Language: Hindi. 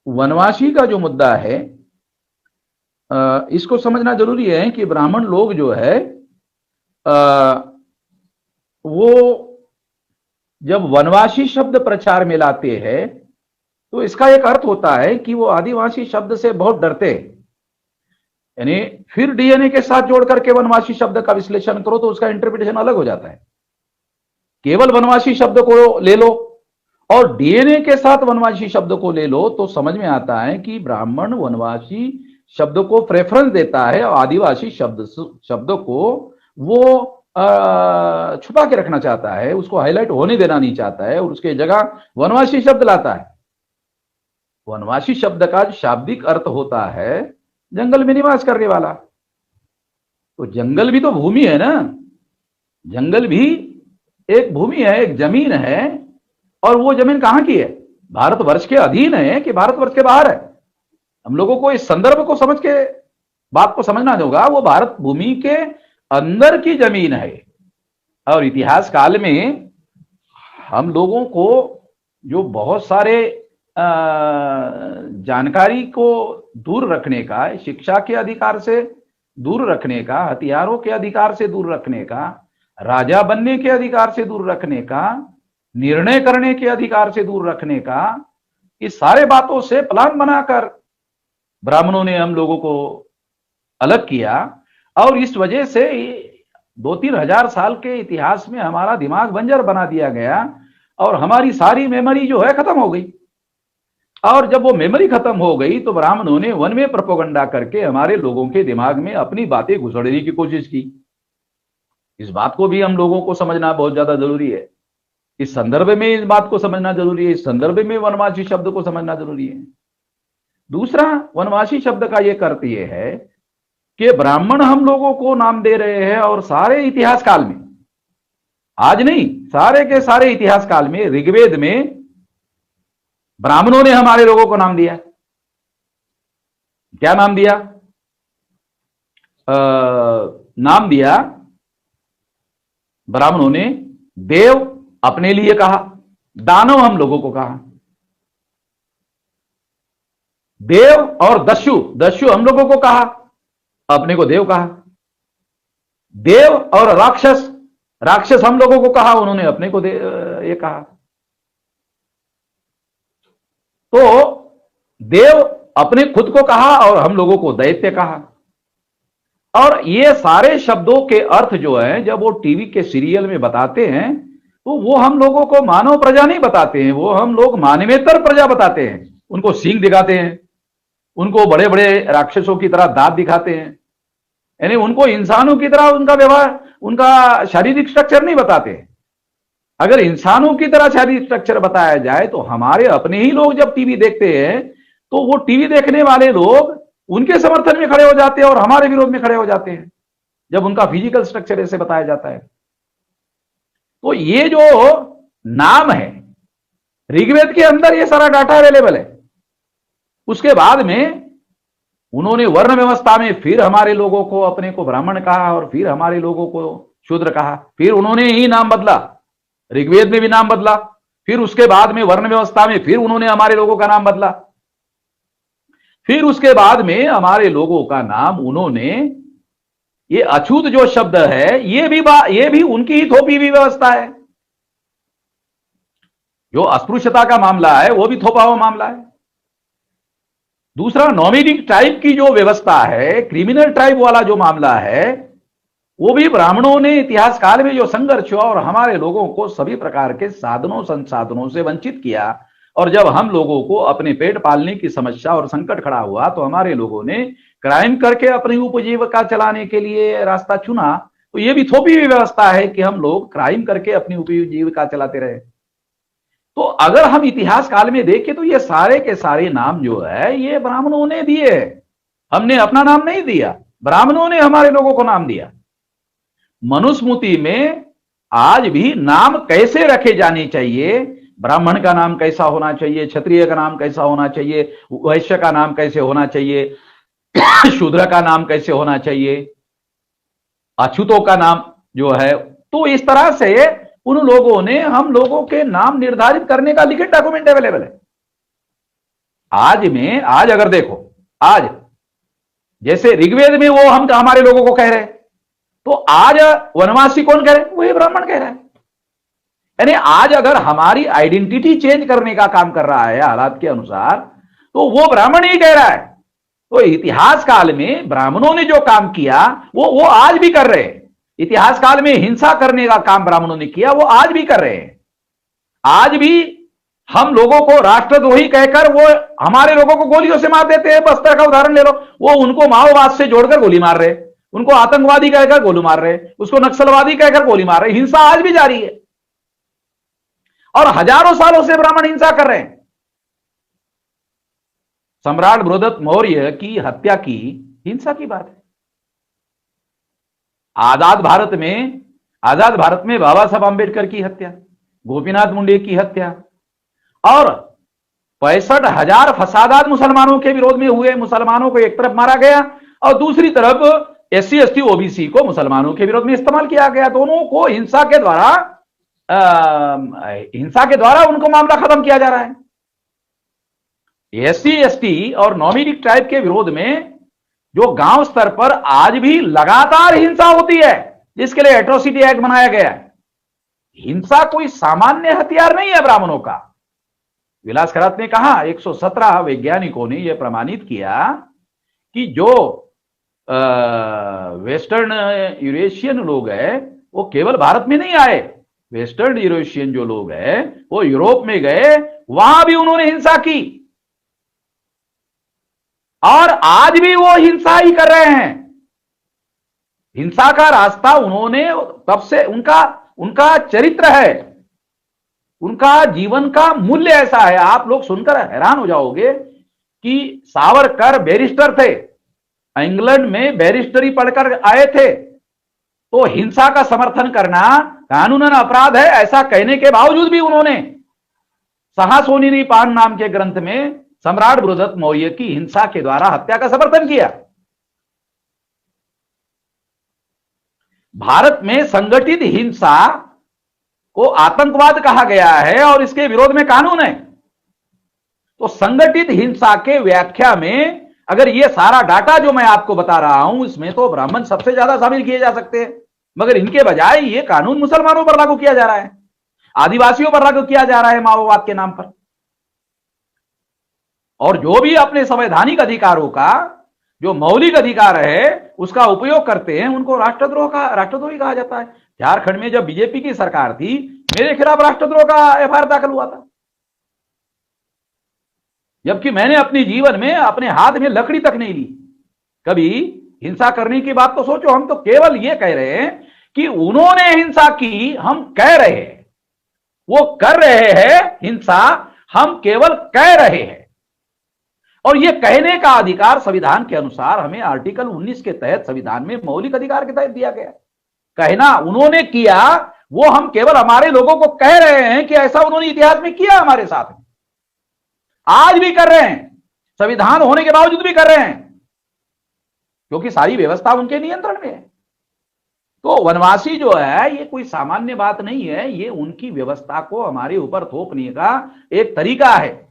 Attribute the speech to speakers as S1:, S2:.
S1: वनवासी का जो मुद्दा है, इसको समझना जरूरी है कि ब्राह्मण लोग जो है वो जब वनवासी शब्द प्रचार में लाते हैं तो इसका एक अर्थ होता है कि वो आदिवासी शब्द से बहुत डरते हैं। यानी फिर डीएनए के साथ जोड़ करके वनवासी शब्द का विश्लेषण करो तो उसका इंटरप्रिटेशन अलग हो जाता है। केवल वनवासी शब्द को ले लो और डीएनए के साथ वनवासी शब्द को ले लो तो समझ में आता है कि ब्राह्मण वनवासी शब्द को प्रेफरेंस देता है और आदिवासी शब्द को वो छुपा के रखना चाहता है, उसको हाईलाइट होने देना नहीं चाहता है और उसके जगह वनवासी शब्द लाता है। वनवासी शब्द का शाब्दिक अर्थ होता है जंगल में निवास करने वाला। तो जंगल भी तो भूमि है ना, जंगल भी एक भूमि है, एक जमीन है। और वो जमीन कहां की है? भारतवर्ष के अधीन है कि भारतवर्ष के बाहर है? हम लोगों को इस संदर्भ को समझ के बात को समझना होगा। वो भारत भूमि के अंदर की जमीन है। और इतिहास काल में हम लोगों को जो बहुत सारे जानकारी को दूर रखने का, शिक्षा के अधिकार से दूर रखने का, हथियारों के अधिकार से दूर रखने का, राजा बनने के अधिकार से दूर रखने का, निर्णय करने के अधिकार से दूर रखने का, इस सारे बातों से प्लान बनाकर ब्राह्मणों ने हम लोगों को अलग किया। और इस वजह से 2-3 हजार साल के इतिहास में हमारा दिमाग बंजर बना दिया गया और हमारी सारी मेमोरी जो है खत्म हो गई। और जब वो मेमोरी खत्म हो गई तो ब्राह्मणों ने वन में प्रोपेगेंडा करके हमारे लोगों के दिमाग में अपनी बातें घुसड़ने की कोशिश की। इस बात को भी हम लोगों को समझना बहुत ज्यादा जरूरी है। इस संदर्भ में इस बात को समझना जरूरी है, इस संदर्भ में वनवासी शब्द को समझना जरूरी है। दूसरा, वनवासी शब्द का यह अर्थ यह है कि ब्राह्मण हम लोगों को नाम दे रहे हैं और सारे इतिहास काल में, आज नहीं, सारे के सारे इतिहास काल में, ऋग्वेद में ब्राह्मणों ने हमारे लोगों को नाम दिया। क्या नाम दिया? नाम दिया ब्राह्मणों ने देव अपने लिए कहा, दानव हम लोगों को कहा। देव और दस्यु, दस्यु हम लोगों को कहा, अपने को देव कहा। देव और राक्षस, राक्षस हम लोगों को कहा, उन्होंने अपने को ये कहा। तो देव अपने खुद को कहा और हम लोगों को दैत्य कहा। और ये सारे शब्दों के अर्थ जो है जब वो टीवी के सीरियल में बताते हैं तो वो हम लोगों को मानव प्रजा नहीं बताते हैं, वो हम लोग मानवेतर प्रजा बताते हैं। उनको सींग दिखाते हैं, उनको बड़े बड़े राक्षसों की तरह दांत दिखाते हैं, यानी उनको इंसानों की तरह उनका व्यवहार, उनका शारीरिक स्ट्रक्चर नहीं बताते। अगर इंसानों की तरह शारीरिक स्ट्रक्चर बताया जाए तो हमारे अपने ही लोग जब टीवी देखते हैं तो वो टीवी देखने वाले लोग उनके समर्थन में खड़े हो जाते हैं और हमारे विरोध में खड़े हो जाते हैं जब उनका फिजिकल स्ट्रक्चर ऐसे बताया जाता है। तो ये जो नाम है, ऋग्वेद के अंदर ये सारा डाटा अवेलेबल है। उसके बाद में उन्होंने वर्ण व्यवस्था में फिर हमारे लोगों को अपने को ब्राह्मण कहा और फिर हमारे लोगों को शूद्र कहा। फिर उन्होंने ही नाम बदला, ऋग्वेद में भी नाम बदला, फिर उसके बाद में वर्ण व्यवस्था में फिर उन्होंने हमारे लोगों का नाम बदला। फिर उसके बाद में हमारे लोगों का नाम उन्होंने, ये अछूत जो शब्द है ये भी उनकी ही थोपी हुई व्यवस्था है। जो अस्पृश्यता का मामला है वो भी थोपा हुआ मामला है। दूसरा, नॉमिनिक ट्राइब की जो व्यवस्था है, क्रिमिनल ट्राइब वाला जो मामला है, वो भी ब्राह्मणों ने इतिहास काल में जो संघर्ष हुआ और हमारे लोगों को सभी प्रकार के साधनों संसाधनों से वंचित किया। और जब हम लोगों को अपने पेट पालने की समस्या और संकट खड़ा हुआ तो हमारे लोगों ने क्राइम करके अपनी उपजीविका चलाने के लिए रास्ता चुना। तो ये भी थोपी हुई व्यवस्था है कि हम लोग क्राइम करके अपनी उपजीविका चलाते रहे। तो अगर हम इतिहास काल में देखें तो ये सारे के सारे नाम जो है ये ब्राह्मणों ने दिए। हमने अपना नाम नहीं दिया, ब्राह्मणों ने हमारे लोगों को नाम दिया। मनुस्मृति में आज भी नाम कैसे रखे जाने चाहिए, ब्राह्मण का नाम कैसा होना चाहिए, क्षत्रिय का नाम कैसा होना चाहिए, वैश्य का नाम कैसे होना चाहिए, शूद्र का नाम कैसे होना चाहिए, अछूतों का नाम जो है, तो इस तरह से उन लोगों ने हम लोगों के नाम निर्धारित करने का लिखित डॉक्यूमेंट अवेलेबल है। आज अगर देखो, आज जैसे ऋग्वेद में वो हम हमारे लोगों को कह रहे हैं, तो आज वनवासी कौन कह रहे हैं? वही ब्राह्मण कह रहा है। यानी आज अगर हमारी आइडेंटिटी चेंज करने का काम कर रहा है हालात के अनुसार, तो वो ब्राह्मण ही कह रहा है। तो इतिहास काल में ब्राह्मणों ने जो काम किया वो आज भी कर रहे हैं। इतिहास काल में हिंसा करने का काम ब्राह्मणों ने किया, वो आज भी कर रहे हैं। आज भी हम लोगों को राष्ट्रद्रोही कहकर वो हमारे लोगों को गोलियों से मार देते हैं। बस्तर का उदाहरण ले लो, वो उनको माओवाद से जोड़कर गोली मार रहे, उनको आतंकवादी कहकर गोली मार रहे, उसको नक्सलवादी कहकर गोली मार रहे। हिंसा आज भी जारी है और हजारों सालों से ब्राह्मण हिंसा कर रहे हैं। सम्राट बृहदत्त मौर्य की हत्या की हिंसा की बात है। आजाद भारत में बाबा साहब आंबेडकर की हत्या, गोपीनाथ मुंडे की हत्या और 65,000 फसादात मुसलमानों के विरोध में हुए। मुसलमानों को एक तरफ मारा गया और दूसरी तरफ SC ST OBC को मुसलमानों के विरोध में इस्तेमाल किया गया। दोनों को हिंसा के द्वारा उनको मामला खत्म किया जा रहा है। SC ST और नॉमिडिक ट्राइब के विरोध में जो गांव स्तर पर आज भी लगातार हिंसा होती है, जिसके लिए एट्रोसिटी एक्ट बनाया गया है। हिंसा कोई सामान्य हथियार नहीं है ब्राह्मणों का। विलास खरात ने कहा, 117 वैज्ञानिकों ने यह प्रमाणित किया कि जो वेस्टर्न यूरेशियन लोग हैं वो केवल भारत में नहीं आए। वेस्टर्न यूरेशियन जो लोग हैं वो यूरोप में गए, वहां भी उन्होंने हिंसा की और आज भी वो हिंसा ही कर रहे हैं। हिंसा का रास्ता उन्होंने तब से उनका चरित्र है, उनका जीवन का मूल्य ऐसा है। आप लोग सुनकर हैरान हो जाओगे कि सावरकर बैरिस्टर थे, इंग्लैंड में बैरिस्टरी पढ़कर आए थे, तो हिंसा का समर्थन करना कानूनन अपराध है ऐसा कहने के बावजूद भी उन्होंने साहसोनिरी पान नाम के ग्रंथ में सम्राट बृहदत्त मौर्य की हिंसा के द्वारा हत्या का समर्थन किया। भारत में संगठित हिंसा को आतंकवाद कहा गया है और इसके विरोध में कानून है। तो संगठित हिंसा के व्याख्या में अगर ये सारा डाटा जो मैं आपको बता रहा हूं, इसमें तो ब्राह्मण सबसे ज्यादा शामिल किए जा सकते हैं, मगर इनके बजाय ये कानून मुसलमानों पर लागू किया जा रहा है, आदिवासियों पर लागू किया जा रहा है माओवाद के नाम पर। और जो भी अपने संवैधानिक अधिकारों का जो मौलिक अधिकार है उसका उपयोग करते हैं, उनको राष्ट्रद्रोही कहा जाता है। झारखंड में जब बीजेपी की सरकार थी, मेरे खिलाफ राष्ट्रद्रोह का FIR दाखिल हुआ था, जबकि मैंने अपने जीवन में अपने हाथ में लकड़ी तक नहीं ली। कभी हिंसा करने की बात तो सोचो, हम तो केवल ये कह रहे हैं कि उन्होंने हिंसा की, हम कह रहे हैं वो कर रहे हैं हिंसा, हम केवल कह रहे हैं। और यह कहने का अधिकार संविधान के अनुसार हमें आर्टिकल 19 के तहत संविधान में मौलिक अधिकार के तहत दिया गया। कहना उन्होंने किया, वो हम केवल हमारे लोगों को कह रहे हैं कि ऐसा उन्होंने इतिहास में किया, हमारे साथ आज भी कर रहे हैं, संविधान होने के बावजूद भी कर रहे हैं, क्योंकि सारी व्यवस्था उनके नियंत्रण में है। तो वनवासी जो है ये कोई सामान्य बात नहीं है, ये उनकी व्यवस्था को हमारे ऊपर थोपने का एक तरीका है।